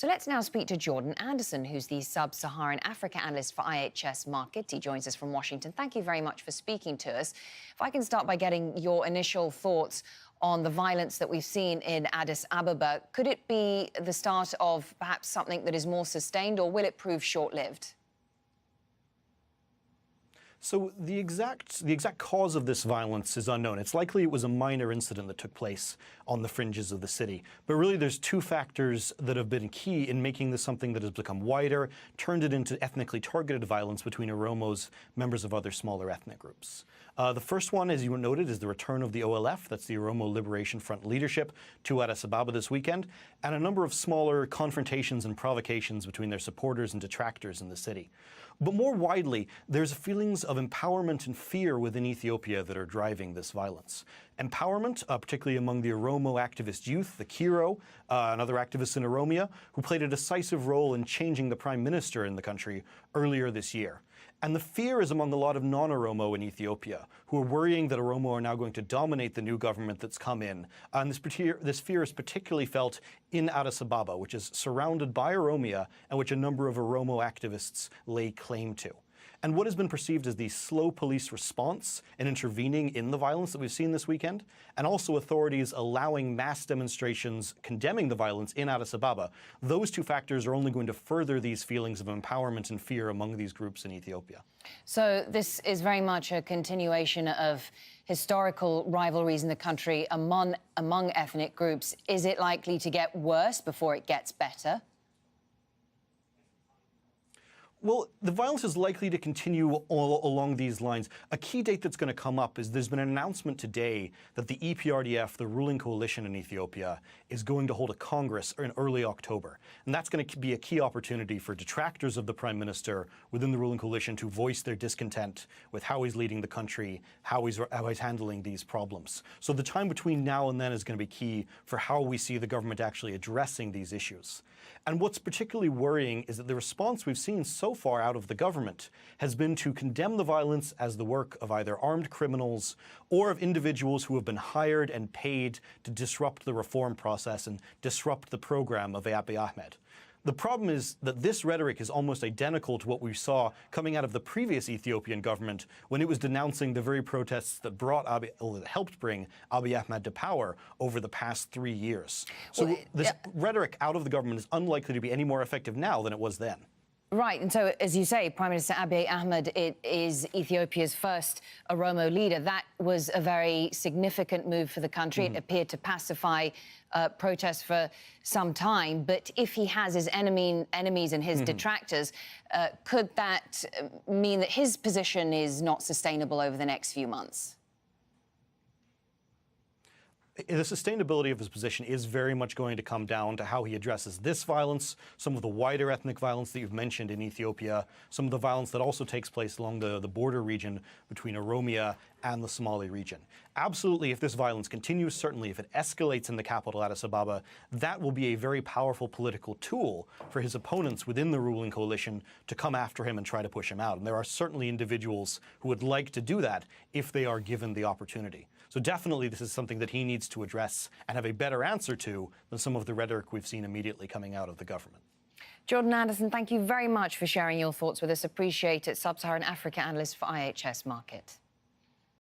So let's now speak to Jordan Anderson, who's the Sub-Saharan Africa analyst for IHS Markit. He joins us from Washington. Thank you very much for speaking to us. If I can start by getting your initial thoughts on the violence that we've seen in Addis Ababa, could it be the start of perhaps something that is more sustained, or will it prove short-lived? So the exact cause of this violence is unknown. It's likely it was a minor incident that took place on the fringes of the city. But really there's two factors that have been key in making this something that has become wider, turned it into ethnically targeted violence between Oromos, members of other smaller ethnic groups. The first one, as you noted, is the return of the OLF, that's the Oromo Liberation Front leadership, to Addis Ababa this weekend, and a number of smaller confrontations and provocations between their supporters and detractors in the city. But more widely, there's feelings of empowerment and fear within Ethiopia that are driving this violence. Empowerment, particularly among the Oromo activist youth, the Kiro, and other activists in Oromia, who played a decisive role in changing the Prime Minister in the country earlier this year. And the fear is among a lot of non-Oromo in Ethiopia, who are worrying that Oromo are now going to dominate the new government that's come in. And this fear is particularly felt in Addis Ababa, which is surrounded by Oromia and which a number of Oromo activists lay claim to. And what has been perceived as the slow police response in intervening in the violence that we've seen this weekend, and also authorities allowing mass demonstrations condemning the violence in Addis Ababa, those two factors are only going to further these feelings of empowerment and fear among these groups in Ethiopia. So this is very much a continuation of historical rivalries in the country among ethnic groups. Is it likely to get worse before it gets better? Well, the violence is likely to continue all along these lines. A key date that's going to come up is there's been an announcement today that the EPRDF, the ruling coalition in Ethiopia, is going to hold a Congress in early October. And that's going to be a key opportunity for detractors of the Prime Minister within the ruling coalition to voice their discontent with how he's leading the country, how he's handling these problems. So the time between now and then is going to be key for how we see the government actually addressing these issues. And what's particularly worrying is that the response we've seen so far out of the government has been to condemn the violence as the work of either armed criminals or of individuals who have been hired and paid to disrupt the reform process and disrupt the program of Abiy Ahmed. The problem is that this rhetoric is almost identical to what we saw coming out of the previous Ethiopian government when it was denouncing the very protests that helped bring Abiy Ahmed to power over the past 3 years. So this rhetoric out of the government is unlikely to be any more effective now than it was then. Right, and so, as you say, Prime Minister Abiy Ahmed is Ethiopia's first Oromo leader. That was a very significant move for the country. It appeared to pacify protests for some time. But if he has his enemies and his detractors, could that mean that his position is not sustainable over the next few months? The sustainability of his position is very much going to come down to how he addresses this violence, some of the wider ethnic violence that you've mentioned in Ethiopia, some of the violence that also takes place along the border region between Oromia and the Somali region. Absolutely, if this violence continues, certainly if it escalates in the capital, Addis Ababa, that will be a very powerful political tool for his opponents within the ruling coalition to come after him and try to push him out. And there are certainly individuals who would like to do that if they are given the opportunity. So definitely this is something that he needs to address and have a better answer to than some of the rhetoric we've seen immediately coming out of the government. Jordan Anderson, thank you very much for sharing your thoughts with us. Appreciate it. Sub-Saharan Africa analyst for IHS Markit.